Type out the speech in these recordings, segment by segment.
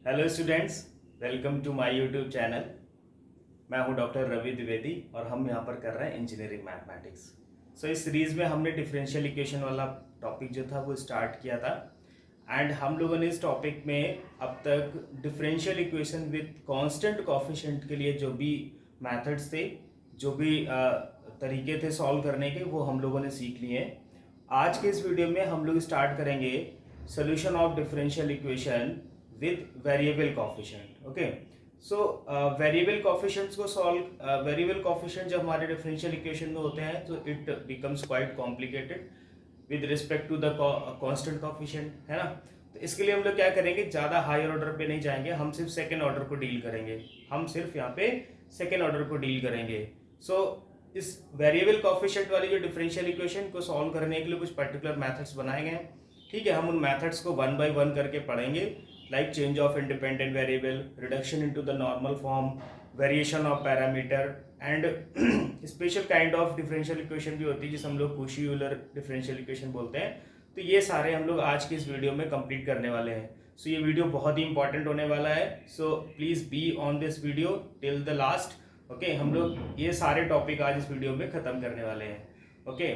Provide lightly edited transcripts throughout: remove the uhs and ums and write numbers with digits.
Hello students, welcome to my YouTube channel. मैं हूं doctor Ravi Dwivedi और हम यहां पर कर रहे हैं इंजीनियरिंग मैथमेटिक्स। इस सीरीज़ में हमने डिफरेंशियल इक्वेशन वाला टॉपिक जो था वो स्टार्ट किया था एंड हम लोगों ने इस टॉपिक में अब तक differential equation with constant coefficient के लिए जो भी मेथड्स थे, जो भी तरीके थे सॉल्व करने के, वो हम लोगों ने सीख लिए हैं। आज के इस वीडियो में हम लोग स्टार्ट करेंगे solution of differential equation with variable coefficient. Okay, so variable coefficients को सॉल्व, वेरिएबल कोएफिशिएंट जब हमारे डिफरेंशियल इक्वेशन में होते हैं तो it becomes quite complicated with respect to the constant coefficient, है ना। तो इसके लिए हम लोग क्या करेंगे, ज़्यादा हायर ऑर्डर पे नहीं जाएंगे, हम सिर्फ सेकेंड ऑर्डर को डील करेंगे। हम सिर्फ यहाँ पे सेकेंड ऑर्डर को डील करेंगे। इस वेरिएबल कोएफिशिएंट वाली जो डिफरेंशियल इक्वेशन को सॉल्व करने के लिए कुछ पर्टिकुलर मेथड्स बनाए गए हैं। ठीक है, हम उन मेथड्स को वन बाय वन करके पढ़ेंगे, like change of independent variable, reduction into the normal form, variation of parameter and special kind of differential equation भी होती है जिसे हम लोग Cauchy-Euler differential equation बोलते हैं। तो ये सारे हम लोग आज की इस वीडियो में कंप्लीट करने वाले हैं। ये वीडियो बहुत ही इंपॉर्टेंट होने वाला है, please be on this video till the last. Okay, हम लोग ये सारे टॉपिक आज इस वीडियो में खत्म करने वाले हैं। ओके,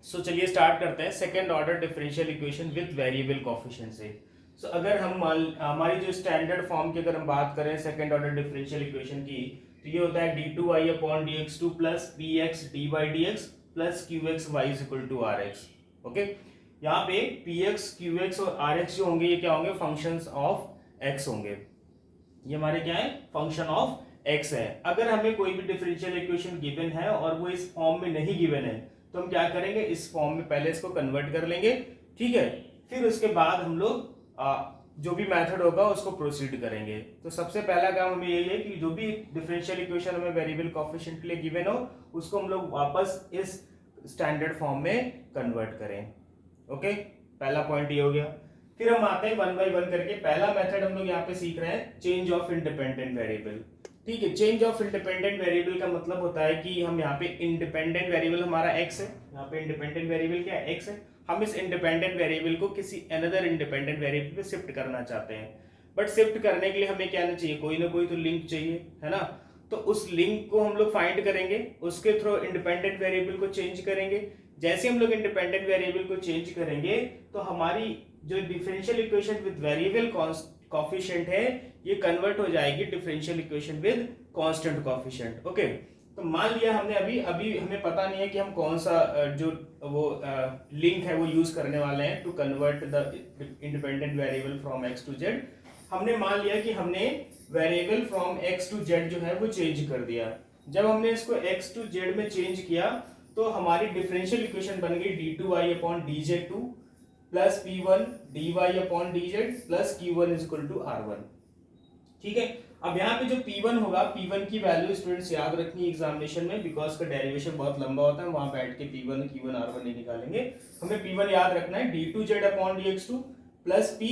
चलिए स्टार्ट करते हैं second order differential equation with variable coefficient से। अगर हम हमारी जो स्टैंडर्ड फॉर्म की अगर हम बात करें सेकेंड ऑर्डर डिफरेंशियल इक्वेशन की, तो ये होता है d2y upon dx2 plus px dy dx plus qx y is equal to rx। Okay, यहाँ पे px qx और rx जो होंगे ये क्या होंगे, फंक्शंस ऑफ x होंगे। ये हमारे क्या है, फंक्शन ऑफ x है। अगर हमें कोई भी डिफरेंशियल इक्वेशन गिवन है और वो इस फॉर्म में नहीं गिवन है तो हम क्या करेंगे, इस फॉर्म में पहले इसको कन्वर्ट कर लेंगे। ठीक है, फिर उसके बाद हम लोग जो भी मेथड होगा उसको प्रोसीड करेंगे। तो सबसे पहला काम हमें यही है कि जो भी डिफरेंशियल इक्वेशन हमें वेरिएबल कोएफिशिएंट के लिए गिवन हो उसको हम लोग वापस इस स्टैंडर्ड फॉर्म में कन्वर्ट करें। ओके, पहला पॉइंट ये हो गया। फिर हम आते हैं वन बाय वन करके। पहला मेथड हम लोग यहाँ पे सीख रहे हैं चेंज ऑफ इंडिपेंडेंट वेरिएबल। ठीक है, चेंज ऑफ इंडिपेंडेंट वेरिएबल का मतलब होता है कि हम यहाँ पे इंडिपेंडेंट वेरिएबल हमारा x है, यहाँ पे इंडिपेंडेंट वेरिएबल क्या है, x है। हम इस इंडिपेंडेंट वेरिएबल को किसी अनदर इंडिपेंडेंट वेरिएबल पे शिफ्ट करना चाहते हैं, बट शिफ्ट करने के लिए हमें क्या चाहिए, कोई ना कोई तो लिंक चाहिए, है ना। तो उस लिंक को हम लोग फाइंड करेंगे, उसके थ्रू इंडिपेंडेंट वेरिएबल को चेंज करेंगे। जैसे हम लोग इंडिपेंडेंट वेरिएबल को चेंज करेंगे तो हमारी जो differential equation with variable coefficient है ये कन्वर्ट हो जाएगी differential equation with constant coefficient. Okay, तो मान लिया हमने अभी हमें पता नहीं है कि हम कौन सा जो वो लिंक है वो यूज करने वाले हैं to convert the independent variable from x to z। हमने मान लिया कि हमने variable from x to z जो है वो चेंज कर दिया। जब हमने इसको x टू z में चेंज किया तो हमारी डिफरेंशियल इक्वेशन बन गई d2y upon dz2 plus p1 dy upon dz plus q1 is equal to r1। ठीक है, अब यहाँ पे जो P1 होगा, P1 की वैल्यू स्टूडेंट्स याद रखनी एग्जामिनेशन में, बिकॉज का डेरिवेशन बहुत लंबा होता है, वहां बैठ के P1 Q1 R1 नहीं निकालेंगे। हमें P1 याद रखना है d2z upon dx2 plus p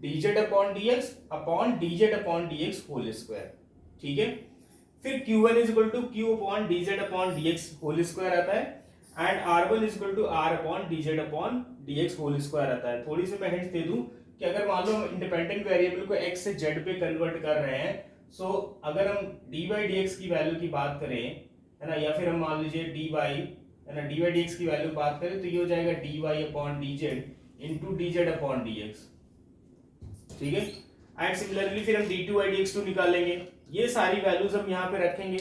dz upon dx upon dz upon dx whole square. ठीक है, फिर Q1 is equal to q upon dz upon dx whole square आता है and R1 is equal to r upon dz upon dx whole square आता है। थोड़ी सी मैं hint दे दूं कि अगर मान लो हम इंडिपेंडेंट वेरिएबल को x से z पे कन्वर्ट कर रहे हैं, अगर हम dy dx की वैल्यू की बात करें, है ना, या फिर हम मान लीजिए dy, है ना, dy dx की वैल्यू बात करें तो ये हो जाएगा dy upon dz into dz upon dx। ठीक है, एंड सिमिलरली फिर हम d2y dx2 निकालेंगे। ये सारी वैल्यूज हम यहाँ पे रखेंगे।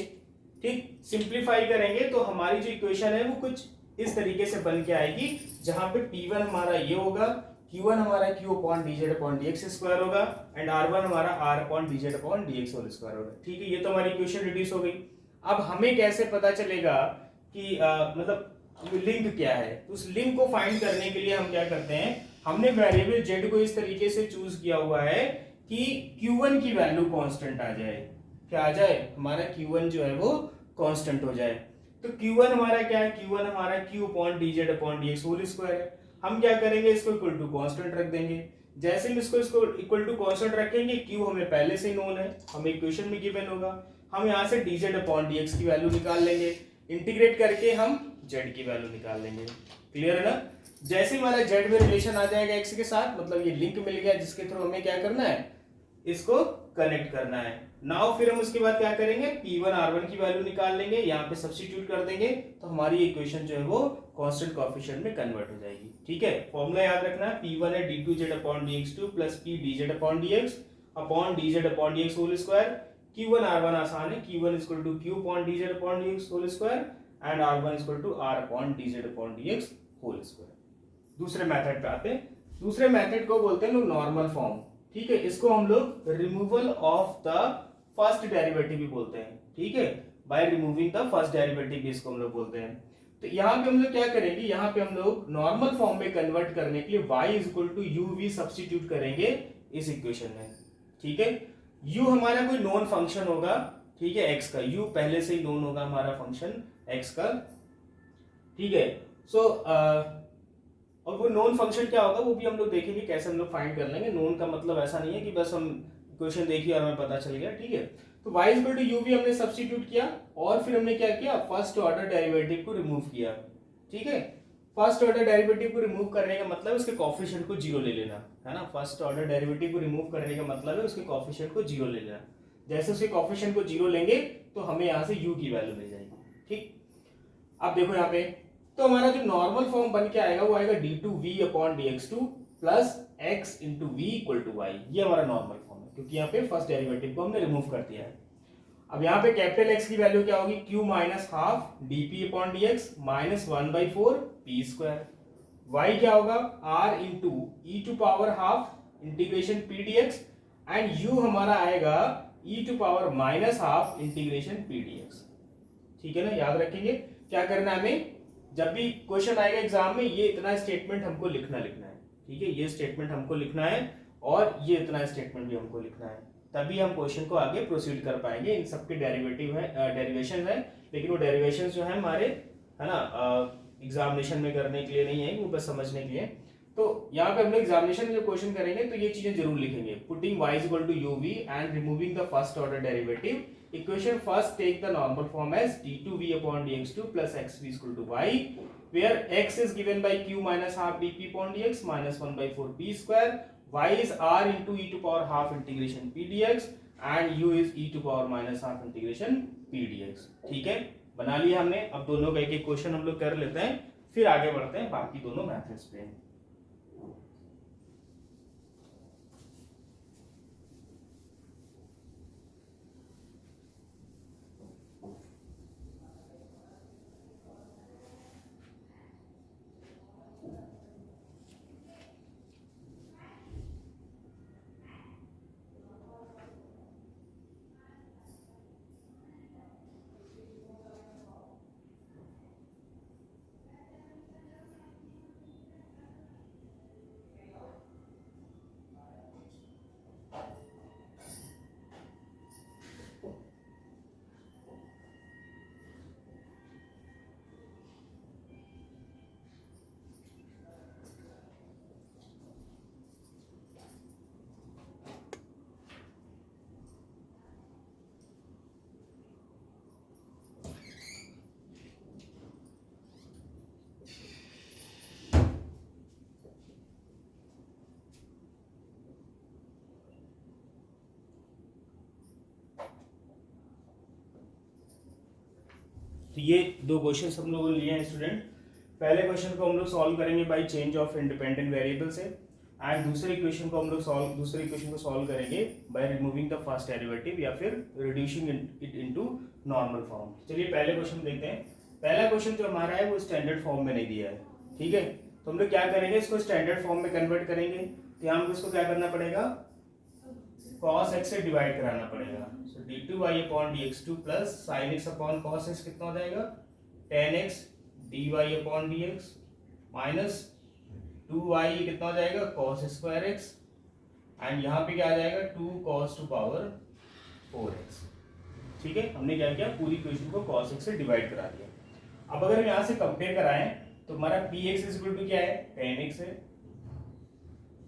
ठीक, सिंप्लीफाई करेंगे तो हमारी जो इक्वेशन है वो कुछ इस तरीके से बन के आएगी, जहां पे P1 हमारा ये होगा, Q1 हमारा Q upon dz upon dx square होगा एंड R1 हमारा R upon dz upon dx whole square होगा। ठीक है, ये तो हमारी इक्वेशन रिड्यूस हो गई। अब हमें कैसे पता चलेगा कि मतलब लिंक क्या है, तो उस लिंक को फाइंड करने के लिए हम क्या करते हैं, हमने वेरिएबल z को इस तरीके से चूज किया हुआ है कि Q1 की वैल्यू कांस्टेंट आ जाए। क्या आ जाए, हमारा Q1 जो है वो कांस्टेंट हो जाए। तो Q1 हमारा क्या है, Q1 हमारा Q upon dz upon dx whole square है। हम क्या करेंगे, इसको इक्वल टू कांस्टेंट रख देंगे। जैसे हम इसको इक्वल टू कांस्टेंट रखेंगे, Q हमें पहले से ही नोन है, हमें इक्वेशन में गिवन होगा। हम यहाँ से dz अपॉन dx की वैल्यू निकाल लेंगे, इंटीग्रेट करके हम z की वैल्यू निकाल लेंगे। क्लियर है ना। जैसे हमारा z में रिलेशन आ जाएगा x के साथ, मतलब ये लिंक मिल गया जिसके थ्रू हमें क्या करना है, इसको कनेक्ट करना है। नाउ फिर हम उसके बाद क्या करेंगे, P1 R1 की वैल्यू निकाल लेंगे, यहाँ पे सब्स्टिट्यूट कर देंगे, तो हमारी इक्वेशन जो है वो कांस्टेंट कोएफिशिएंट में कन्वर्ट हो जाएगी। ठीक है, फॉर्मूला याद रखना है, P1 है d2z/dx2 plus P dz/dx whole square. Q1 R1 आसान है, Q1 Q dz/dx whole square and R1 R dz/dx whole square. दूसरे मेथड पे आते हैं। दूसरे मेथड को बोलते हैं लोग नॉर्मल फॉर्म। ठीक है, इसको हम लोग removal of the first derivative भी बोलते हैं। ठीक है, by removing the first derivative भी इसको हम लोग बोलते हैं। तो यहाँ पे हम लोग क्या करेंगे, यहाँ पे हम लोग नॉर्मल फॉर्म में कन्वर्ट करने के लिए y is equal to u v substitute करेंगे इस इक्वेशन में। ठीक है, u हमारा कोई नोन फंक्शन होगा, ठीक है, x का u पहले से ही नोन होगा हमारा फंक्शन x का। ठीक है, सो और वो नोन फंक्शन क्या होगा वो भी हम लोग देखेंगे कैसे हम लोग फाइंड कर लेंगे। नोन का मतलब ऐसा नहीं है कि बस हम क्वेश्चन देखिए और हमें पता चल गया। ठीक है, तो y is equal to u भी हमने सब्स्टिट्यूट किया और फिर हमने क्या किया, फर्स्ट ऑर्डर डेरिवेटिव को रिमूव किया। ठीक है, फर्स्ट ऑर्डर डेरिवेटिव को रिमूव करने का मतलब उसके कोएफिशिएंट को जीरो ले लेना है ना। फर्स्ट ऑर्डर डेरिवेटिव को रिमूव करने का मतलब है उसके कोएफिशिएंट को जीरो ले लेना। जैसे उसके कोएफिशिएंट को जीरो लेंगे तो हमें यहाँ से u की वैल्यू मिल जाएगी। ठीक, अब देखो यहाँ पे तो हमारा जो नॉर्मल फॉर्म बन के आएगा वो आएगा d2v/dx2 plus x into v equal to y. ये हमारा नॉर्मल फॉर्म है क्योंकि यहाँ पे फर्स्ट डेरिवेटिव को हमने रिमूव कर दिया है। अब यहाँ पे कैपिटल X की वैल्यू क्या होगी, q minus half dp/dx minus 1/4 p square. y क्या होगा, r into e to power half integration p dx and u हमारा आएगा e to power minus half integration p dx। ठीक है ना, याद रखेंगे क्या करना है हमें, जब भी क्वेश्चन आएगा एग्जाम में ये इतना स्टेटमेंट हमको लिखना है। ठीक है, ये स्टेटमेंट हमको लिखना है और ये इतना स्टेटमेंट भी हमको लिखना है, तभी हम क्वेश्चन को आगे प्रोसीड कर पाएंगे। इन सबके डेरिवेटिव है, डेरिवेशन है, लेकिन वो डेरिवेशन जो है हमारे है ना एग्जामिनेशन में करने के लिए नहीं है, वो बस समझने के लिए। तो यहाँ पे हम लोग एग्जामिनेशन में जो क्वेश्चन करेंगे तो ये चीजें जरूर लिखेंगे, putting y is equal to u v and removing the first order derivative. Equation first take the normal form as d2v/dx2 plus xv is equal to y, where x is given by q minus half dp/dx minus 1/4 p square, y is r into e to power half integration p dx and u is e to power minus half integration p dx। ठीक है, बना लिया हमने। अब दोनों का एक एक क्वेश्चन हम लोग कर लेते हैं, फिर आगे बढ़ते हैं बाकी दोनों मेथड्स पे। तो ये दो क्वेश्चन हम लोगों ने लिए हैं स्टूडेंट। पहले क्वेश्चन को हम लोग सॉल्व करेंगे by change of independent variable से, एंड दूसरे इक्वेशन को हम लोग सॉल्व करेंगे by removing the first derivative या फिर reducing it into normal form. चलिए पहले क्वेश्चन देखते हैं। पहला क्वेश्चन जो हमारा है वो स्टैंडर्ड फॉर्म में नहीं दिया है। ठीक है, तो हम लोग क्या करेंगे, इसको स्टैंडर्ड फॉर्म में कन्वर्ट करेंगे। तो यहाँ हमको इसको क्या करना पड़ेगा, cos x से डिवाइड कराना पड़ेगा। सो d2y/dx2 plus sin x upon cos x कितना हो जाएगा, tan x dy/dx minus 2y कितना हो जाएगा, cos स्क्वायर x एंड यहाँ पे क्या आ जाएगा 2 cos टू पावर 4x। ठीक है, हमने क्या किया, पूरी इक्वेशन को cos x से डिवाइड करा दिया। अब अगर हम यहाँ से कंपेयर कराएं तो हमारा px इज इक्वल टू क्या है, tan x है,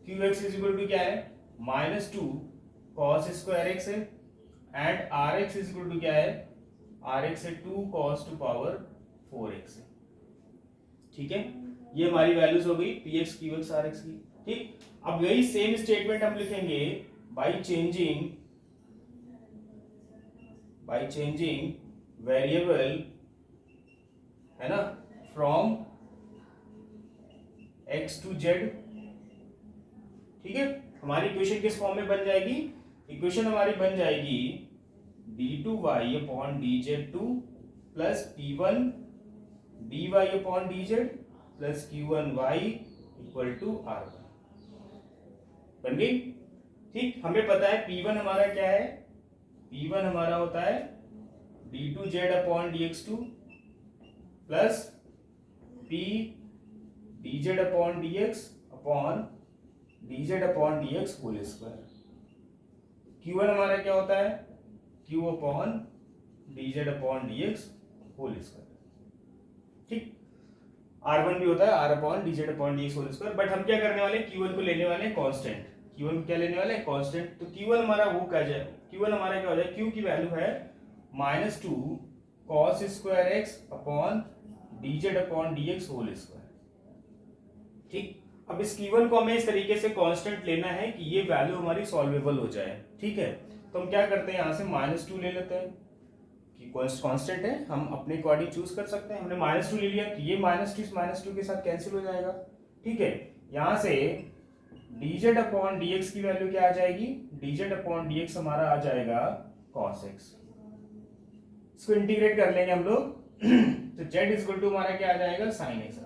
qx इज इक्वल टू क्या है, माइनस 2 cos स्क्वायर x है and rx is equal to क्या है, rx है 2 cos टू पावर 4x है। ठीक है, ये हमारी वैल्यूज हो गई px qx rx की। ठीक, अब वही सेम स्टेटमेंट हम लिखेंगे बाई चेंजिंग वेरिएबल, है ना, फ्रॉम x टू z। ठीक है, हमारी इक्वेशन किस फॉर्म में बन जाएगी? इक्वेशन हमारी बन जाएगी d2y upon dz2 plus p1 dy upon dz plus q1y equal to r1। बन गई? ठीक, हमें पता है p1 हमारा क्या है? p1 हमारा होता है d2z upon dx2 plus p dz upon dx upon dz upon dx whole square. q1 हमारा क्या होता है? q upon dz upon dx whole square. ठीक, r1 भी होता है r upon dz upon dx whole square. But हम क्या करने वाले हैं? q1 को लेने वाले हैं कांस्टेंट। q1 को क्या लेने वाले हैं? कांस्टेंट। तो q1 हमारा वो क्या जाए? q1 हमारा क्या हो जाए? q की वैल्यू है -2 cos square x upon dz upon dx whole square. ठीक, अब इस q1 को हमें इस तरीके से कांस्टेंट लेना है कि ये वैल्यू हमारी सॉल्वेबल हो जाए। ठीक है, तो हम क्या करते हैं, यहाँ से -2 ले लेते हैं कि कांस्टेंट है, हम अपने अकॉर्डिंग चूज कर सकते हैं। हमने -2 ले लिया कि ये -2 के साथ कैंसिल हो जाएगा। ठीक है, यहाँ से dz अपॉन dx की वैल्यू क्या आ जाएगी? dz अपॉन dx हमारा आ जाएगा cos x। इसको इंटीग्रेट कर लेंगे हम लोग तो z इक्वल टू हमारा क्या आ जाएगा? sin x।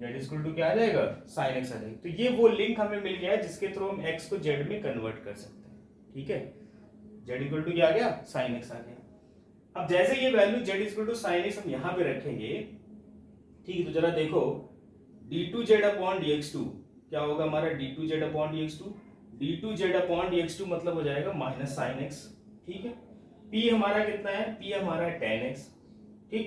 z equal to क्या आ जाएगा? sin x आ जाएगा। तो ये वो लिंक हमें मिल गया है जिसके थ्रू हम x को z में कन्वर्ट कर सकते हैं। ठीक है, z इक्वल टू क्या आ गया? sin x आ गया। अब जैसे ये value z equal to sin x हम यहाँ पे रखेंगे, ठीक है, तो जरा देखो d2z अपॉन dx2 क्या होगा हमारा? d2z upon dx2, d2z upon dx2 मतलब हो जाएगा माइनस sin x। ठीक है, p हमारा कितना है? p हमारा है tan x। ठीक,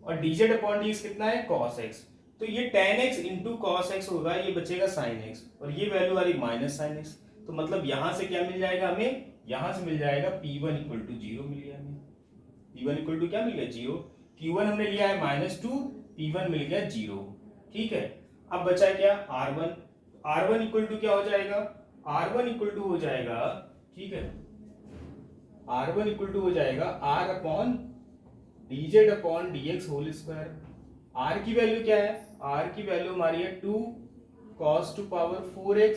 और dz अपॉन dx कितना है? cos x। तो ये tan x into cos x होगा, ये बचेगा sin x, और ये वैल्यू आ रही माइनस sin x। तो मतलब यहां से क्या मिल जाएगा हमें? यहां से मिल जाएगा p1 इक्वल टू 0 मिल गया हमें। p1 इक्वल टू क्या मिल गया? 0। q1 हमने लिया है -2, p1 मिल गया 0। ठीक है, अब बचा क्या? r1। r1 इक्वल टू क्या हो जाएगा? r1 इक्वल टू हो जाएगा, ठीक है, r1 इक्वल टू हो जाएगा r upon dz upon dx whole square. r की वैल्यू क्या है? r की वैल्यू हमारी है 2 cos to power 4x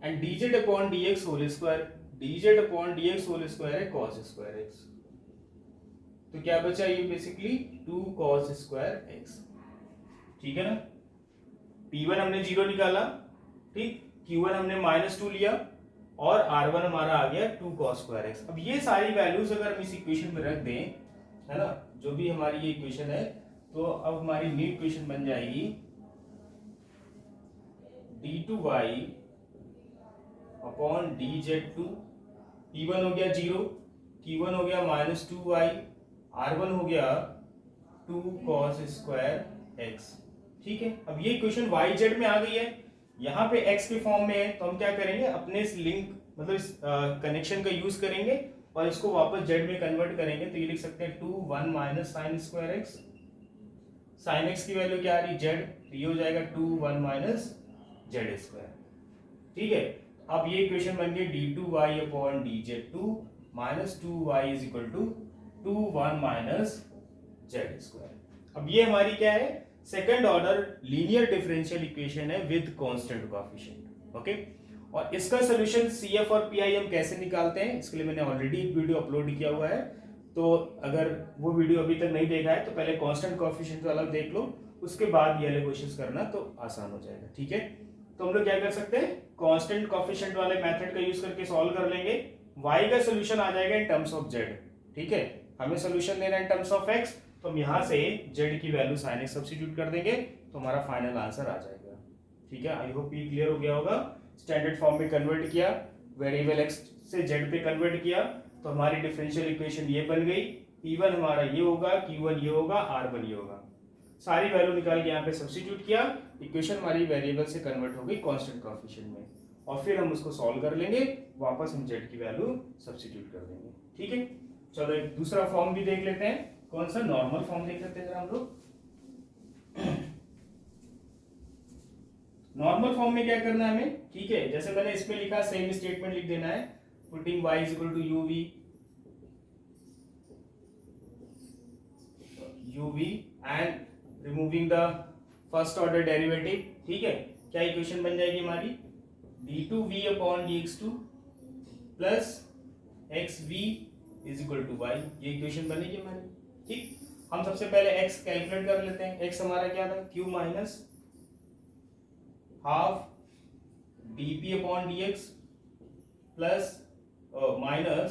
and dz upon dx whole square. dz upon dx whole square है cos स्क्वायर x। तो क्या बचा? ये बेसिकली 2 cos स्क्वायर x। ठीक है ना, p1 हमने 0 निकाला, ठीक, q1 हमने -2 लिया और r1 हमारा आ गया 2 cos स्क्वायर x। अब ये सारी वैल्यूज अगर हम इस इक्वेशन में रख दें, है ना, जो भी हमारी ये इक्वेशन है, तो अब हमारी न्यू इक्वेशन बन जाएगी d2y अपॉन dz2। p1 हो गया 0, q1 हो गया -2y, r1 हो गया 2 cos स्क्वायर x। ठीक है, अब ये इक्वेशन yz में आ गई है, यहाँ पे x के फॉर्म में है, तो हम क्या करेंगे? अपने इस लिंक मतलब इस कनेक्शन का यूज करेंगे और इसको वापस z में कन्वर्ट करेंगे। तो ये लिख सकते हैं 2 1 minus sine square x। Sine x की वैल्यू क्या आ रही? z, तो ये हो जाएगा 2 1 माइनस जेड स्क्वायर। ठीक है, अब ये इक्वेशन बन गई d2y upon dz2 minus 2y is equal to 2 1 minus z square. अब ये हमारी क्या है? Second order linear differential equation है विद कांस्टेंट कोएफिशिएंट। ओके, और इसका सॉल्यूशन CF और PI हम कैसे निकालते हैं, इसके लिए मैंने ऑलरेडी एक वीडियो अपलोड किया हुआ है, तो अगर वो वीडियो अभी तक नहीं देखा है तो पहले कांस्टेंट कोएफिशिएंट वाला देख लो, उसके बाद ये वाले क्वेश्चंस करना तो आसान हो जाएगा। ठीक है, तो हम लोग क्या कर सकते हैं? कांस्टेंट कोएफिशिएंट वाले मेथड का यूज करके सॉल्व कर लेंगे। y का सॉल्यूशन आ जाएगा इन टर्म्स ऑफ z। ठीक है, हमें सॉल्यूशन लेना है इन टर्म्स ऑफ x, तो हम यहाँ से z की वैल्यू sin x सब्स्टिट्यूट कर देंगे तो हमारा फाइनल आंसर आ जाएगा। ठीक है, आई होप ये क्लियर हो गया होगा। स्टैंडर्ड फॉर्म में कन्वर्ट किया, वेरिएबल x से z पे कन्वर्ट किया, तो हमारी डिफरेंशियल इक्वेशन ये बन गई। p1 हमारा ये होगा, q1 ये होगा, r1 ये होगा। सारी वैल्यू निकाल के यहाँ पे सब्स्टिट्यूट किया, इक्वेशन हमारी वेरिएबल से कन्वर्ट हो गई कांस्टेंट कोएफिशिएंट में, और फिर हम उसको सॉल्व कर लेंगे, वापस हम z की वैल्यू सब्स्टिट्यूट कर देंगे। ठीक है, चलो एक दूसरा फॉर्म भी देख लेते हैं। कौन सा? नॉर्मल फॉर्म देख लेते हैं जरा हम लोग। नॉर्मल फॉर्म में क्या करना है हमें, ठीक है, जैसे मैंने इसमें लिखा सेम स्टेटमेंट लिख देना है, putting y is equal to uv and removing the first order derivative, ठीक है, क्या इक्वेशन बन जाएगी हमारी d2v upon dx2 plus xv is equal to y, ये इक्वेशन बनेगी हमारी। ठीक, हम सबसे पहले x कैलकुलेट कर लेते हैं। x हमारा क्या था, q minus half dp upon dx plus minus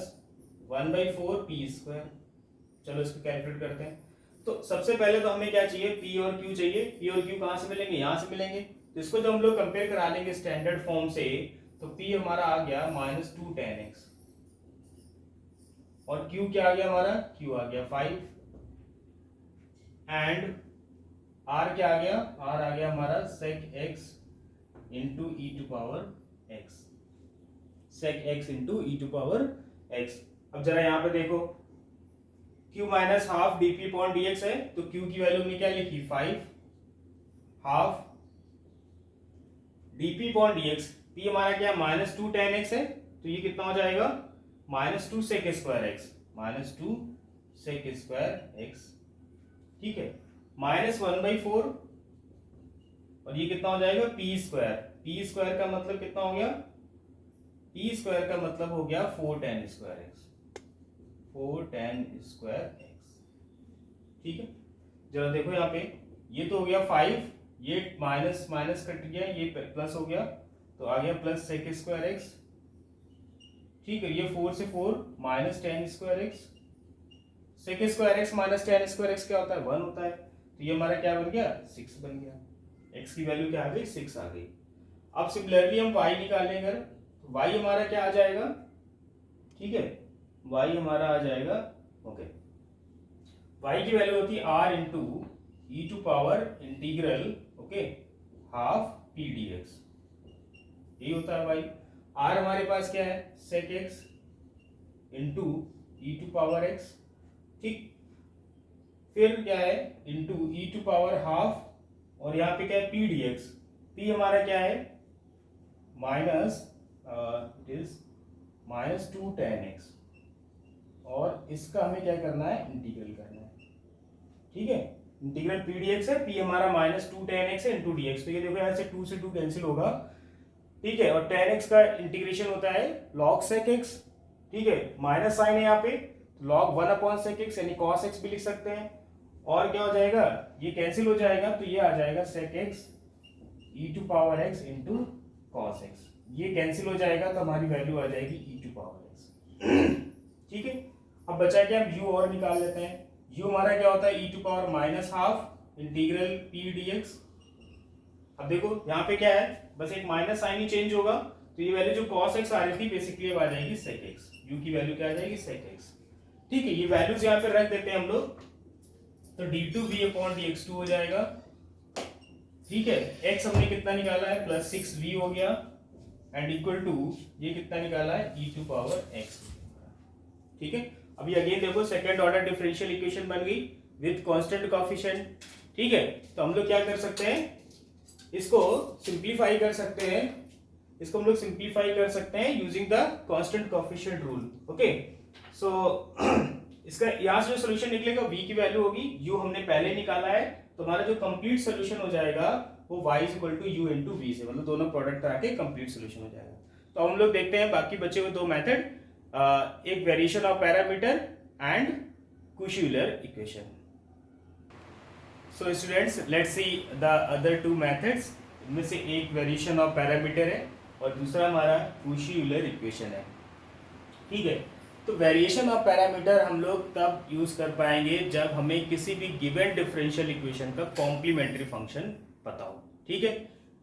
1/4 p square. चलो इसको कैलकुलेट करते हैं। तो सबसे पहले तो हमें क्या चाहिए, p और q चाहिए। p और q कहाँ से मिलेंगे, यहाँ से मिलेंगे। तो इसको जब हम लोग कंपेयर करा लेंगे स्टैंडर्ड फॉर्म से, तो p हमारा आ गया -2 tan x और q क्या आ गया हमारा, q आ गया 5 एंड r क्या आ गया, r आ गया हमारा sec x into e to power x, sec x into e to power x। अब जरा यहाँ पे देखो, q minus half dp upon dx है, तो q की वैल्यू में क्या लिखी 5 half dp upon dx, p हमारा क्या -2 tan x है, तो ये कितना हो जाएगा -2 sec square x, -2 sec square x, ठीक है, -1/4 और ये कितना हो जाएगा p स्क्वायर। p स्क्वायर का मतलब कितना हो गया, p स्क्वायर का मतलब हो गया 4 tan square x, 4 tan square x, ठीक है। जरा देखो यहाँ पे, ये तो हो गया 5, ये माइनस माइनस कट गया, ये प्लस हो गया, तो आ गया प्लस sec स्क्वायर x, ठीक है। ये 4 से 4 minus tan square x, sec square x minus tan square x क्या होता है, 1 होता है। तो ये हमारा क्या बन गया, 6 बन गया। x की वैल्यू क्या आ गई, 6 आ गई। अब सिमिलरली हम y निकालेंगे अगर, तो y हमारा क्या आ जाएगा, ठीक है, y हमारा आ जाएगा, ओके, y की वैल्यू होती है r into e to power integral, okay, half p dx, यही होता है y। r हमारे पास क्या है, sec x into e to power x, ठीक, फिर क्या है into e to power half, और यहाँ पे क्या है p dx, p हमारा क्या है minus it is -2 tan x, और इसका हमें क्या करना है, इंटीग्रल करना है, ठीक है। इंटीग्रल p dx है, p हमारा -2 tan x है इंटू dx, तो ये देखो यहाँ से 2 से 2 कैंसिल होगा, ठीक है, और tan x का इंटीग्रेशन होता है log sec x, ठीक है, माइनस साइन है यहाँ पे, log 1 अपॉन sec x यानी cos x भी लिख सकते हैं, और क्या हो जाएगा, ये कैंसिल हो जाएगा, तो ये आ जाएगा sec x e to power x into cos x, ये कैंसिल हो जाएगा, तो हमारी वैल्यू आ जाएगी e टू पावर x, ठीक है। अब बचा क्या, हम u और निकाल लेते हैं। u हमारा क्या होता है, e to power minus half integral p dx। अब देखो यहाँ पे क्या है, बस एक माइनस साइन ही चेंज होगा, तो ये वैल्यू जो cos x आ रही थी बेसिकली अब आ जाएगी sec x, u की वैल्यू क्या आ जाएगी sec x, ठीक है। ये वैल्यूज यहाँ पे रख देते हैं हम लोग, तो d2v अपॉन dx2 हो जाएगा, ठीक है। x हमने कितना निकाला है, +6v हो गया, एंड इक्वल टू ये कितना निकाला है, e टू पावर x, ठीक है। अभी अगेन देखो, सेकंड ऑर्डर डिफरेंशियल इक्वेशन बन गई विद कांस्टेंट कोएफिशिएंट, ठीक है। तो हम लोग क्या कर सकते हैं, इसको सिंप्लीफाई कर सकते हैं, इसको हम लोग सिंप्लीफाई कर सकते हैं using the constant coefficient rule, okay. So इसका यहाँ से जो सोल्यूशन निकलेगा v की वैल्यू होगी, u हमने पहले निकाला है, तो हमारा जो कंप्लीट सोल्यूशन हो जाएगा वो y is equal to u into v से, मतलब दोनों प्रोडक्ट करा के कंप्लीट सोल्यूशन हो जाएगा। तो हम लोग देखते हैं बाकी बचे हुए दो मेथड, एक variation of parameter and Cauchy-Euler equation. So students, let's see the other two methods. इनमें से एक वेरिएशन ऑफ पैरामीटर है और दूसरा हमारा Cauchy-Euler इक्वेशन है, ठीक है। तो वेरिएशन ऑफ पैरामीटर हम लोग तब यूज कर पाएंगे जब हमें किसी भी गिवन डिफरेंशियल इक्वेशन का कॉम्प्लीमेंट्री फंक्शन पता हो, ठीक है।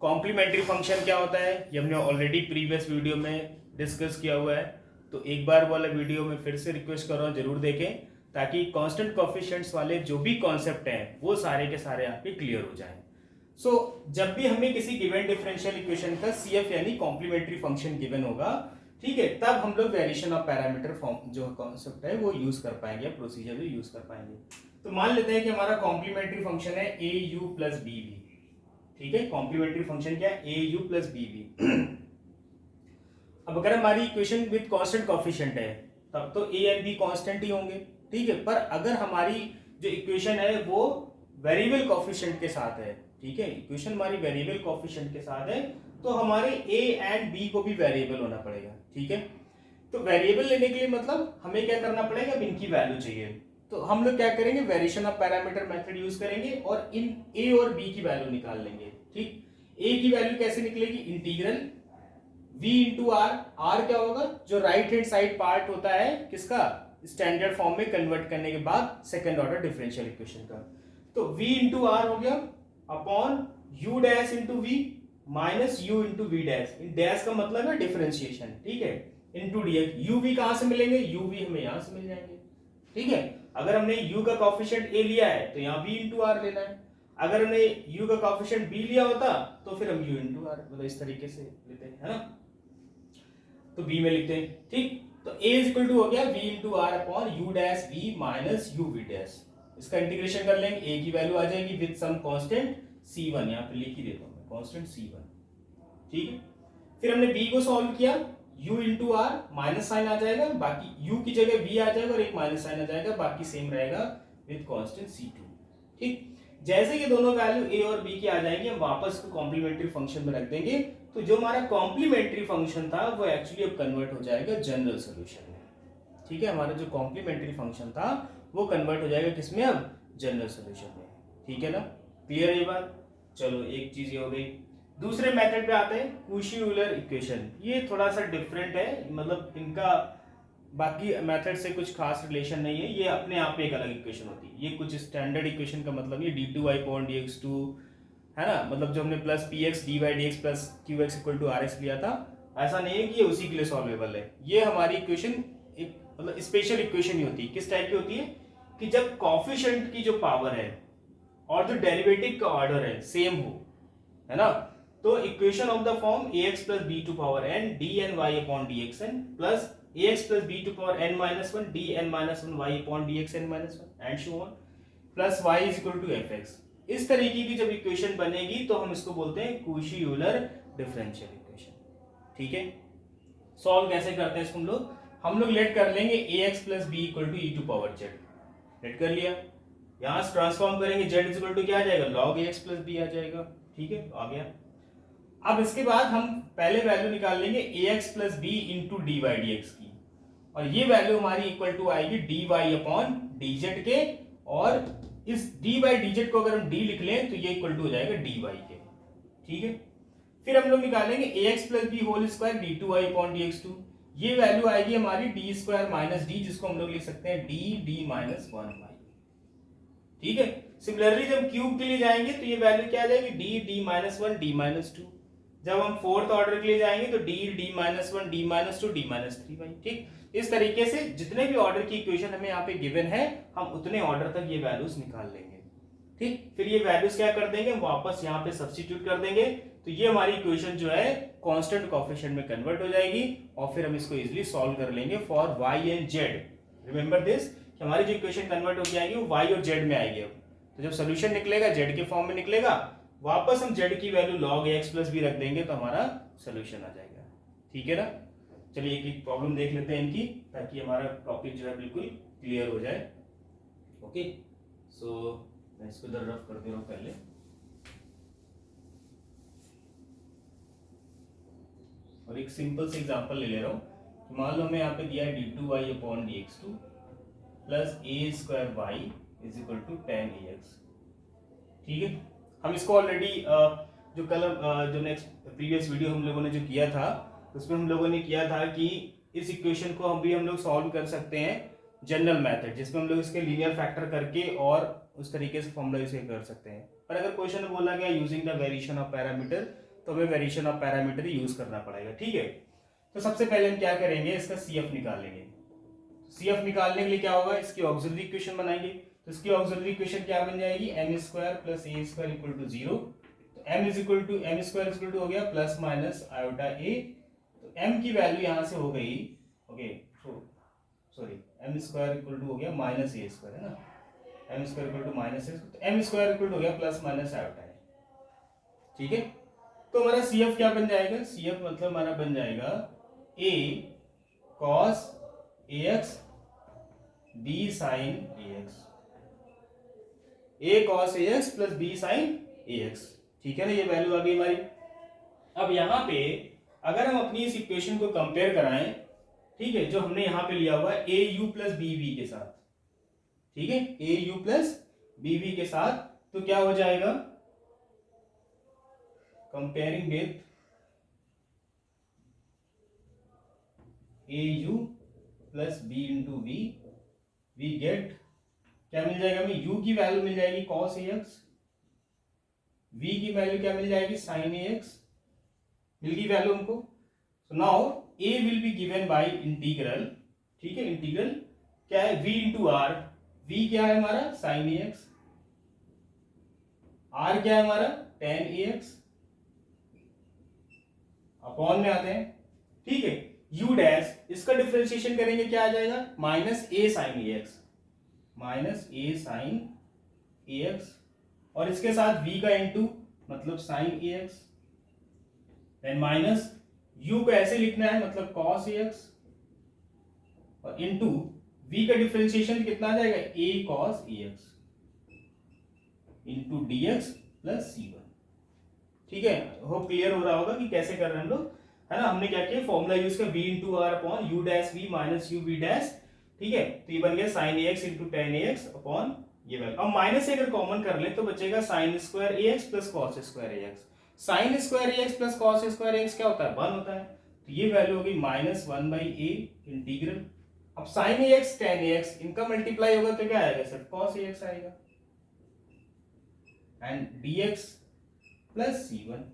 कॉम्प्लीमेंट्री फंक्शन क्या होता है, ये हमने ऑलरेडी प्रीवियस वीडियो में डिस्कस किया हुआ है, तो एक बार वाला वीडियो में फिर से रिक्वेस्ट कर रहा हूँ जरूर देखें, ताकि कांस्टेंट कोएफिशिएंट्स वाले जो भी कॉन्सेप्ट हैं वो सारे के सारे आपके क्लियर हो जाएं। सो जब भी हमें किसी गिवन डिफरेंशियल इक्वेशन का CF यानी कॉम्प्लीमेंट्री फंक्शन गिवन होगा, ठीक है, तब हम लोग वेरिएशन ऑफ पैरामीटर फॉर्म जो कॉन्सेप्ट है वो यूज कर पाएंगे, प्रोसीजर भी यूज कर पाएंगे। तो मान लेते हैं कि हमारा कॉम्प्लीमेंट्री फंक्शन है AU प्लस BV, ठीक है, कॉम्प्लीमेंट्री फंक्शन क्या है, a u plus b we. अब अगर हमारी इक्वेशन विद कांस्टेंट कोफिशिएंट है तब तो ए एंड बी कांस्टेंट ही होंगे, ठीक है। पर अगर हमारी जो इक्वेशन है वो वेरिएबल कोफिशिएंट के साथ है, ठीक है, इक्वेशन हमारी वेरिएबल कोफिशिएंट के साथ है, तो हमारे ए एंड बी को भी वेरिएबल होना पड़ेगा, ठीक है। तो वेरिएबल लेने के लिए मतलब हमें क्या करना पड़ेगा, अब इनकी वैल्यू चाहिए, तो हम लोग क्या करेंगे, variation of parameter method use करेंगे और इन ए और बी की वैल्यू निकाल लेंगे, ठीक। ए की वैल्यू कैसे निकलेगी, integral v into r, r क्या होगा, जो राइट हैंड साइड पार्ट होता है किसका, स्टैंडर्ड फॉर्म में कन्वर्ट करने के बाद सेकंड ऑर्डर डिफरेंशियल इक्वेशन का, तो v इंटू आर हो गया upon u dash into v minus u into v dash, dash का मतलब है डिफरेंशिएशन, ठीक है, इंटू dx, u v कहां से मिलेंगे, u v हमें यहां से मिल जाएंगे, ठीक है। अगर हमने u का कोएफिशिएंट a लिया है तो यहाँ v इंटू आर लेना है, अगर हमने u का कोएफिशिएंट b लिया होता तो फिर हम u इंटू आर, मतलब इस तरीके से लेते हैं, है ना, तो b में लिखते हैं, ठीक। तो a इज इक्वल टू हो गया v into are upon u dash v minus u v dash, इसका इंटीग्रेशन कर लेंगे, a की वैल्यू आ जाएगी विद सम कांस्टेंट c1, यहाँ पे लिख ही देता हूँ मैं कांस्टेंट c1, ठीक है। फिर हमने b को सॉल्व किया, u into r minus sine आ जाएगा, बाकी u की जगह v आ जाएगा और एक माइनस साइन आ जाएगा, बाकी सेम रहेगा विद कांस्टेंट c2, ठीक। जैसे ये दोनों वैल्यू a और b की आ जाएंगे, हम वापस को कॉम्प्लीमेंट्री फंक्शन में रख देंगे, तो जो हमारा कॉम्प्लीमेंट्री फंक्शन था वो एक्चुअली अब कन्वर्ट हो जाएगा जनरल सॉल्यूशन में, ठीक है। हमारा जो कॉम्प्लीमेंट्री फंक्शन था वो कन्वर्ट हो जाएगा किसमें, अब जनरल सॉल्यूशन में, ठीक है ना, क्लियर है ये बात। चलो एक चीज ये हो गई। दूसरे मेथड पे आते हैं, कूशी-यूलर इक्वेशन, ये थोड़ा सा डिफरेंट है, मतलब इनका बाकी मेथड से कुछ खास रिलेशन नहीं है, ये अपने आप में एक अलग इक्वेशन होती है, ये कुछ स्टैंडर्ड इक्वेशन का मतलब ये d2y अपॉन dx2 है ना, मतलब जो हमने plus p x d y d x plus q x equal to r x लिया था, ऐसा नहीं है कि ये उसी के लिए सॉल्वेबल है, ये हमारी इक्वेशन एक मतलब स्पेशल इक्वेशन ही होती है, किस टाइप की होती है कि जब कोएफिशिएंट की जो पावर है और जो डेरिवेटिव का ऑर्डर है सेम हो, है ना, तो equation of the form ax plus b to power n dny upon dxn plus ax plus b to power n minus one dn minus one y upon dxn minus one and so on plus y is equal to fx, इस तरीके की जब equation बनेगी तो हम इसको बोलते हैं कूशी-यूलर डिफरेंशियल इक्वेशन, ठीक है। सॉल्व कैसे करते हैं इसको हम लोग लेट कर लेंगे ax plus b equal to E to power z, let कर लिया, यहां से ट्रांसफॉर्म करेंगे z इज इक्वल टू क्या आ जाएगा, log ax प्लस बी आ जाएगा, ठीक है, आ गया। अब इसके बाद हम पहले वैल्यू निकाल लेंगे ax plus b into d y d x की, और ये वैल्यू हमारी इक्वल टू आएगी d y upon d z के, और इस डी वाई डी जेड को अगर हम डी लिख लें तो ये इक्वल टू हो जाएगा डी वाई के, ठीक है। फिर हम लोग निकालेंगे ax plus b whole square d two y upon d x two, ये वैल्यू आएगी हमारी डी स्क्वायर माइनस डी, जिसको हम लोग लिख सकते हैं d d minus one y, ठीक है। सिमिलरली जब क्यूब के लिए जाएंगे तो ये वैल्यू क्या आ जाएगी, d d minus one d minus two, जब हम फोर्थ ऑर्डर के लिए जाएंगे तो d d minus one d minus two d minus three y, ठीक। इस तरीके से जितने भी ऑर्डर की इक्वेशन हमें यहाँ पे गिवन है हम उतने ऑर्डर तक ये वैल्यूज निकाल लेंगे, ठीक। फिर ये वैल्यूज क्या कर देंगे, वापस यहाँ पे सब्स्टिट्यूट कर देंगे, तो ये हमारी इक्वेशन जो है कांस्टेंट कोएफिशिएंट में कन्वर्ट हो जाएगी, और फिर हम इसको इजीली सॉल्व कर लेंगे for y and z। Remember this, हमारी जो इक्वेशन कन्वर्ट होकर आएगी वो y और z में आएगी, अब तो जब सोल्यूशन निकलेगा z के फॉर्म में निकलेगा, वापस हम z की value log x plus b रख देंगे तो हमारा सोल्यूशन आ जाएगा, ठीक है ना। चलिए एक एक प्रॉब्लम देख लेते हैं इनकी, ताकि हमारा टॉपिक जो है बिल्कुल क्लियर हो जाए, ओके। सो मैं इसको इधर रफ कर दे रहा हूँ पहले, और एक सिंपल से एग्जांपल ले ले रहा हूँ। मान लो हमें यहाँ पे दिया है d two y upon d x two plus a square y is equal to ten A x, ठीक है। हम इसको ऑलरेडी जो कल जो नेक्स्ट प्रीवियस वीडियो हम लोगों ने जो किया था उसमें हम लोगों ने किया था कि इस इक्वेशन को हम लोग सॉल्व कर सकते हैं जनरल मेथड, जिसमें हम लोग इसके लीनियर फैक्टर करके और उस तरीके से फॉर्मूला इसे कर सकते हैं। पर अगर क्वेश्चन में बोला गया using the variation of parameter, तो हमें वेरिएशन ऑफ पैरामीटर यूज करना पड़ेगा, ठीक है। तो सबसे पहले हम क्या करेंगे, इसका CF निकाल लेंगे। CF निकालने के लिए क्या होगा, इसकी ऑक्सिलरी इक्वेशन बनाएंगे, तो इसकी ऑक्सिलरी इक्वेशन क्या बन जाएगी, m square plus a square equal to zero, तो एम स्क्वायर इक्वल टू हो गया प्लस माइनस आयोटा ए, तो m की वैल्यू यहां से हो गई, okay sorry, m square equal to हो गया माइनस ए स्क्वायर, है ना, m square equal to minus a, तो एम स्क्वायर इक्वल टू हो गया प्लस माइनस आयोटा ए, ठीक है। तो हमारा सी एफ क्या बन जाएगा, सी एफ मतलब हमारा बन जाएगा ए cos A x B sign A x, A cos A X plus B sign A x. ठीक है ना, ये वैल्यू आ गई हमारी। अब यहां पे अगर हम अपनी इस इक्वेशन को कंपेयर कराएं, ठीक है, जो हमने यहां पे लिया हुआ है a u plus b v के साथ, ठीक है, a u plus b v के साथ, तो क्या हो जाएगा, comparing with a u plus b into v, we get, क्या मिल जाएगा हमें, u की वैल्यू मिल जाएगी cos ax, v की वैल्यू क्या मिल जाएगी sin ax, मिल गई वैल्यू हमको। So now a will be given by integral, ठीक है, इंटीग्रल क्या है v इंटू आर, v क्या है हमारा sin ax, r क्या है हमारा tan ax, अपॉन में आते हैं, ठीक है, u डैश, इसका डिफरेंशिएशन करेंगे क्या आ जाएगा, minus a sin ax, minus a sine A x, और इसके साथ v का इंटू मतलब साइन ए एक्स, देन माइनस u को ऐसे लिखना है मतलब cos ए एक्स, और इंटू v का डिफरेंशिएशन कितना आ जाएगा, a cos a x into D x plus C one. ठीक है, होप क्लियर हो रहा होगा कि कैसे कर रहे हैं हम लोग, है ना। हमने क्या किया, फॉर्मूला यूज किया v into are upon U dash V minus U V dash, ठीक है, तो ये बन गया साइन ए एक्स इंटू टेन ए एक्स अपॉन ये वैल्यू। अब माइनस से अगर कॉमन कर ले तो बचेगा साइन स्क्वायर ए एक्स प्लस कॉस स्क्वायर ए एक्स। साइन स्क्वायर ए एक्स प्लस कॉस स्क्वायर ए एक्स क्या होता है, 1 होता है, तो ये वैल्यू होगी माइनस 1/a इंटीग्रल। अब साइन ए एक्स टेन ए एक्स इनका मल्टीप्लाई होगा तो क्या आएगा, सिर्फ कॉस ए एक्स आएगा, and D x plus C one,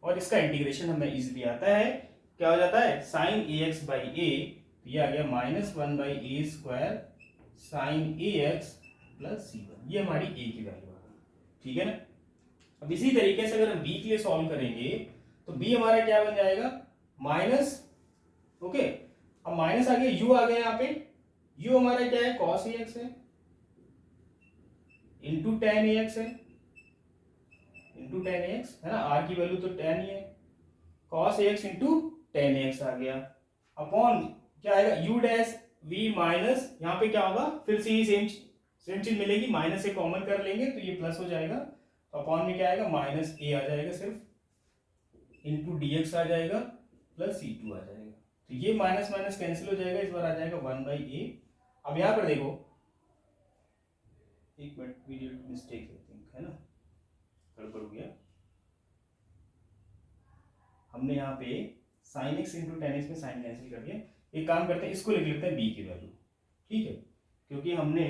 और इसका इंटीग्रेशन हमें इजीली आता है, क्या हो जाता है, साइन ए एक्स बाई ए, ये आ गया माइनस 1/a स्क्वायर साइन ए एक्स प्लस सी वन, ये हमारी a की वैल्यू आ गई। ठीक है ना। अब इसी तरीके से अगर हम b के लिए सॉल्व करेंगे तो b हमारा क्या बन जाएगा, माइनस, ओके, अब माइनस आ गया, u आ गया, यहाँ पे u हमारा क्या है, cos ax है इंटू टेन ए एक्स है, इंटू टेन ए एक्स है ना, r की वैल्यू तो टेन ही है, cos ax इंटू टेन ए एक्स आ गया, अपॉन क्या आएगा, u डैश v माइनस, यहाँ पे क्या होगा, फिर से ही सेम चीज मिलेगी, माइनस से कॉमन कर लेंगे तो ये प्लस हो जाएगा, तो अपॉन में क्या आएगा, माइनस a आ जाएगा सिर्फ, इंटू dx आ जाएगा प्लस c2 आ जाएगा, तो ये माइनस माइनस कैंसिल हो जाएगा, इस बार आ जाएगा 1/a। अब यहाँ पर देखो, एक minute, we did mistake I think, है ना, गड़बड़ हो गया, हमने यहाँ पे sine x into ten X में साइन कैंसिल कर दिया। एक काम करते हैं, इसको लिख लेते हैं b की वैल्यू, ठीक है, क्योंकि हमने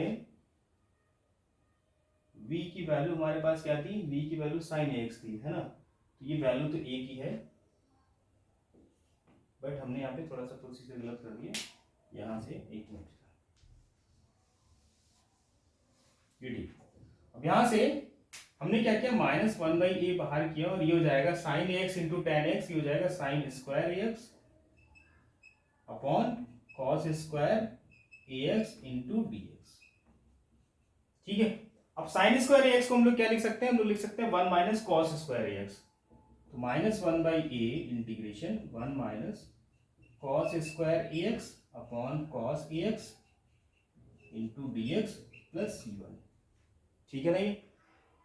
v की वैल्यू हमारे पास क्या थी, v की वैल्यू साइन एक्स थी, है ना, तो ये वैल्यू तो a की है, बट हमने यहाँ पे थोड़ा सा प्रोसीजर गलत कर दिया, यहाँ से एक मिनट, ये ठीक। अब यहाँ से हमने क्या किया, माइनस 1/a बाहर किया, और ये हो जाएगा sine x into ten x, ये हो जाएगा sine square x upon cos square ए एक्स इंटू डी एक्स। ठीक है, अब साइन स्क्वायर ए एक्स को हम लोग क्या लिख सकते हैं, हम लोग लिख सकते हैं 1 माइनस कॉस स्क्वायर ए एक्स, तो minus 1/a integration 1 minus cos square ए एक्स अपॉन कॉस ए x into D x plus सी वन। ठीक है नहीं।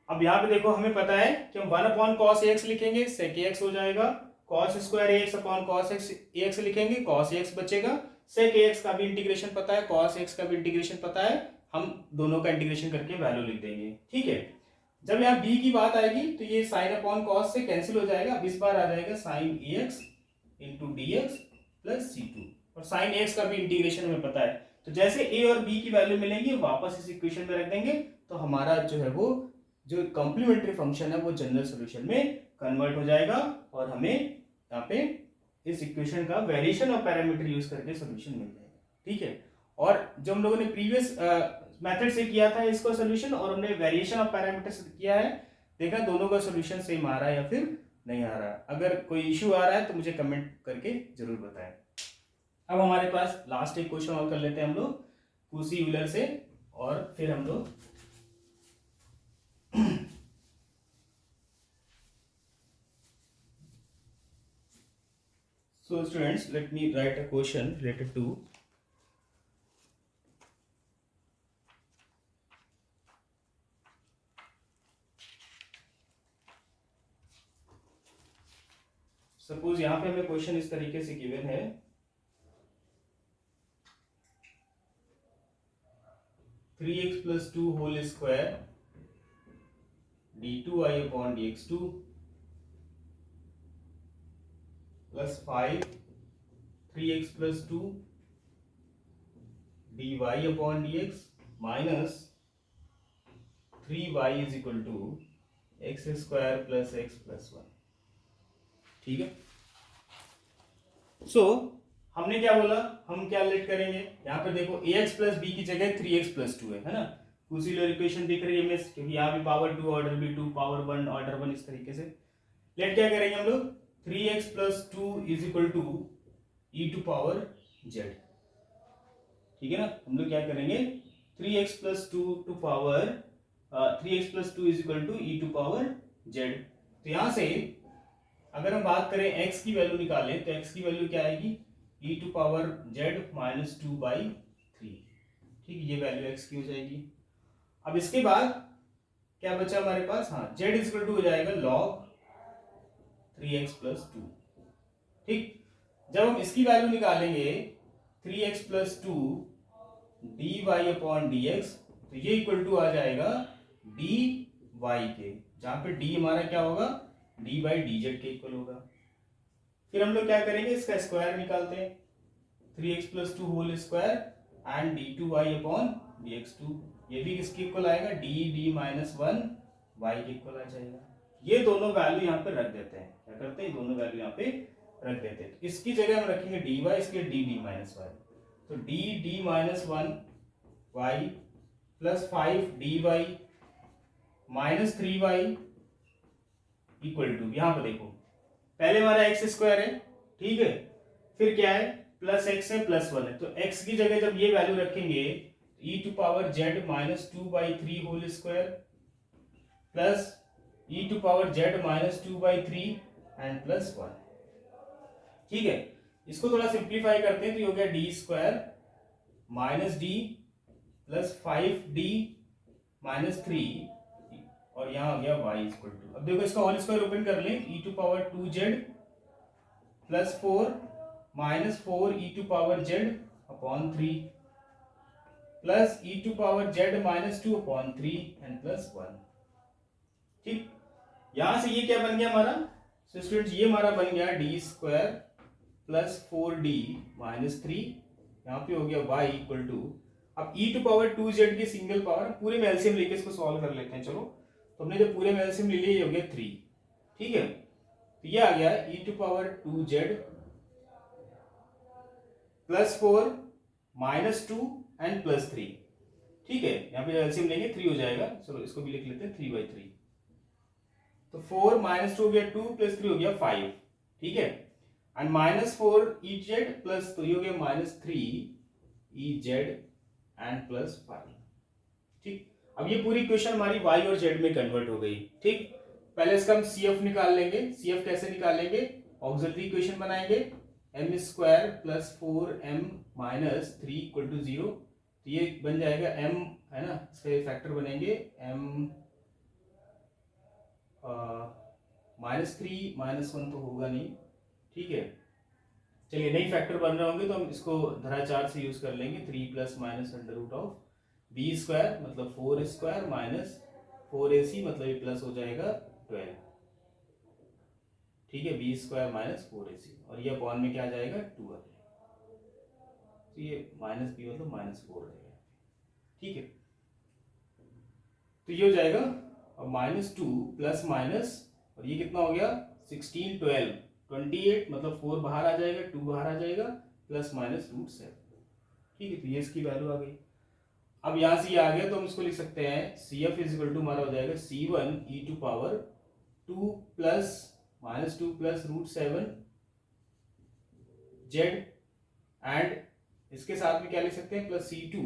अब यहाँ पे देखो, हमें पता है कि हम 1 अपॉन कॉस ए एक्स लिखेंगे, सेक ए एक्स हो जाएगा, कॉस स्क्वायर ए एक्स अपॉन कॉस एक्स ए एक्स लिखेंगे, कॉस ए एक्स बचेगा, सेक ए एक्स का भी इंटीग्रेशन पता है, कॉस एक्स का भी इंटीग्रेशन पता है, हम दोनों का इंटीग्रेशन करके वैल्यू लिख देंगे। ठीक है, जब यहाँ b की बात आएगी तो ये साइन अपॉन कॉस से कैंसिल हो जाएगा, अब इस बार आ जाएगा साइन ए x into D x plus C two, और साइन एक्स का भी इंटीग्रेशन हमें पता है, तो जैसे a और b की वैल्यू मिलेंगी वापस इस इक्वेशन में रख देंगे, तो हमारा जो है वो जो कॉम्प्लीमेंट्री फंक्शन है वो जनरल सॉल्यूशन में कन्वर्ट हो जाएगा, और हमें यहाँ पे इस इक्वेशन का वेरिएशन ऑफ पैरामीटर यूज करके सॉल्यूशन मिल जाएगा। ठीक है, और जो हम लोगों ने प्रीवियस मेथड से किया था इसको सॉल्यूशन, और हमने वेरिएशन ऑफ पैरामीटर से किया है, देखा दोनों का सॉल्यूशन सेम आ रहा है या फिर नहीं आ रहा है। अगर कोई इश्यू आ रहा है तो मुझे कमेंट करके जरूर बताएं। अब हमारे पास लास्ट एक क्वेश्चन और कर लेते हैं हम लोग कूसी यूलर से, और फिर हम लोग So students, let me write a question related to suppose यहाँ पे हमें क्वेश्चन इस तरीके से गिवन है 3x plus 2 whole square d2y upon dx2 plus 5 3x plus 2 dy upon dx minus 3y is equal to x square plus x plus 1। ठीक है। सो हमने क्या बोला, हम क्या लेट करेंगे, यहाँ पर देखो ax प्लस बी की जगह 3x प्लस 2 है ना, उसी लिए इक्वेशन दिख रही है हमें, क्योंकि यहाँ भी पावर 2 ऑर्डर भी 2 पावर 1 ऑर्डर 1 इस तरीके से। लेट क्या करेंगे हम लोग, 3x plus 2 is equal to E to power z। ठीक है ना, हम लोग क्या करेंगे 3x plus 2 to power 3x plus 2 is equal to E to power z। तो यहाँ से अगर हम बात करें x की वैल्यू निकालें तो x की वैल्यू क्या आएगी, e to power z minus 2/3। ठीक है, ये वैल्यू x की हो जाएगी। अब इसके बाद क्या बचा हमारे पास, हाँ z इज इक्वल टू हो जाएगा log 3x प्लस 2। ठीक, जब हम इसकी वैल्यू निकालेंगे 3x plus 2 dy upon dx, तो ये इक्वल टू आ जाएगा dy के, जहां पे d हमारा क्या होगा, d बाई डी जेड के इक्वल होगा। फिर हम लोग क्या करेंगे, इसका स्क्वायर निकालते हैं, 3x plus 2 whole square and d2y upon dx2, ये भी किसके इक्वल आएगा, d माइनस 1 y के इक्वल आ जाएगा। ये दोनों वैल्यू यहाँ पे रख देते हैं, क्या करते हैं, दोनों वैल्यू यहाँ पे रख देते हैं। तो इसकी जगह हम रखेंगे dy, इसके d माइनस 1, तो d minus 1 y plus 5 dy minus 3y equal to, यहाँ पर देखो पहले हमारा एक्स स्क्वायर है, ठीक है, फिर क्या है प्लस एक्स है प्लस 1 है, तो एक्स की जगह जब ये वैल्यू रखेंगे e to power z minus 2/3 whole square plus e to power z minus 2/3 and plus 1। ठीक है, इसको थोड़ा सिंप्लीफाई करते हैं तो ये हो गया D square minus D plus 5d minus 3 और यहाँ आ गया y इक्वल टू, अब देखो इसका होल स्क्वायर ओपन कर लें, e to power 2z plus 4 minus 4 e to power z upon 3 plus e to power z minus 2 upon 3 and plus 1। ठीक, यहां से ये क्या बन गया हमारा, सो स्टूडेंट्स ये हमारा बन गया D square plus 4d minus 3, यहाँ पे हो गया y इक्वल टू, अब e टू पावर 2z की सिंगल पावर पूरे में एलसीएम लेके इसको सॉल्व कर लेते हैं। चलो, तो हमने जब पूरे में एलसीएम ले लिया, ये हो गया 3। ठीक है, तो ये आ गया e to power 2z plus 4 minus 2 and plus 3। ठीक है, यहाँ पे एलसीएम लेंगे 3 हो जाएगा, चलो इसको भी लिख लेते हैं 3/3, तो 4 माइनस 2 हो गया 2 प्लस 3 हो गया 5। ठीक है, एंड माइनस 4 ez प्लस, तो ये हो गया माइनस 3 ez एंड प्लस 5। ठीक, अब ये पूरी इक्वेशन हमारी y और z में कन्वर्ट हो गई। ठीक, पहले इसका हम CF निकाल लेंगे। CF कैसे निकालेंगे, ऑक्सिलरी इक्वेशन बनाएंगे, m square plus 4m minus 3 equal to 0, तो ये बन जाएगा m, है ना, इसके फैक्टर बनेंगे m माइनस 3 माइनस 1 तो होगा नहीं। ठीक है, चलिए नहीं फैक्टर बन रहे होंगे तो हम इसको धराचार से यूज कर लेंगे, 3 plus minus under root of B square मतलब 4 स्क्वायर माइनस 4ac मतलब ये प्लस हो जाएगा 12। ठीक है, बी स्क्वायर माइनस 4ac और ये अपॉन में क्या आ जाएगा 2 आ जाएगा, तो ये माइनस बी मतलब माइनस 4 रहेगा। ठीक है, तो ये हो जाएगा और माइनस 2 प्लस माइनस, और ये कितना हो गया 16 12 28 मतलब 4 बाहर आ जाएगा, 2 बाहर आ जाएगा, प्लस माइनस रूट 7। ठीक है, तो ये इसकी वैल्यू आ गई। अब यहां से ये आ गया तो हम इसको लिख सकते हैं CF इज इक्वल टू हमारा हो जाएगा C1 e to power 2 plus minus 2 plus root 7 z and इसके साथ में क्या लिख सकते हैं plus C2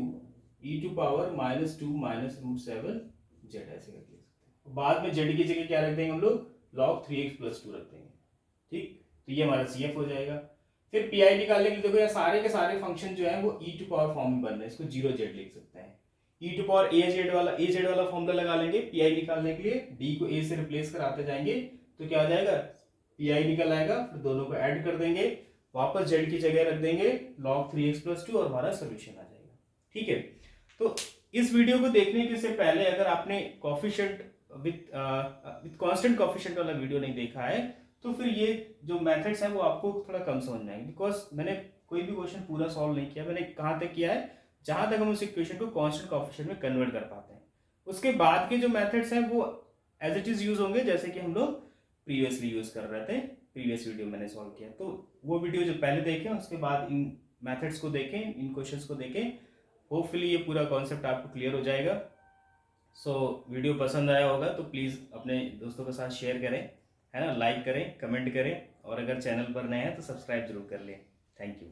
e to power minus 2 minus root 7 z, ऐसे करके लिख सकते हैं। बाद में z की जगह क्या रख देंगे हम लोग, log 3x प्लस 2 रख देंगे। ठीक, तो ये हमारा CF हो जाएगा। फिर पी आई निकालने के लिए देखो, ये सारे के सारे फंक्शन जो है वो ई टू पावर फॉर्म में बन रहे हैं, इसको 0z लिख सकते हैं। ई टू पावर ए जेड वाला फॉर्मूला लगा लेंगे पी आई निकालने के लिए, डी को ए से रिप्लेस कराते जाएंगे तो क्या हो जाएगा, पी आई निकल आएगा, फिर दोनों को ऐड कर देंगे, वापस जेड की जगह रख देंगे log 3x+2 और हमारा सोल्यूशन आ जाएगा। ठीक है, तो इस वीडियो को देखने के से पहले अगर आपने कोफिशिएंट विद कांस्टेंट कोफिशिएंट वाला वीडियो नहीं देखा है तो फिर ये जो मेथड्स हैं वो आपको थोड़ा कम समझ में आएंगे, बिकॉज मैंने कोई भी क्वेश्चन पूरा सॉल्व नहीं किया। मैंने कहाँ तक किया है, जहां तक हम उस इक्वेशन को कांस्टेंट कोफिशिएंट में कन्वर्ट कर पाते हैं। उसके बाद के जो मेथड्स हैं वो एज इट इज यूज होंगे, जैसे कि हम लोग प्रीवियसली यूज कर रहे थे, प्रीवियस वीडियो मैंने सॉल्व किया। तो वो वीडियो जो पहले देखें, उसके बाद इन मेथड्स को देखें, इन क्वेश्चंस को देखें, होपफुली ये पूरा कॉन्सेप्ट आपको क्लियर हो जाएगा। सो वीडियो पसंद आया होगा तो प्लीज़ अपने दोस्तों के साथ शेयर करें, है ना, लाइक करें, कमेंट करें, और अगर चैनल पर नए हैं तो सब्सक्राइब जरूर कर लें। Thank you.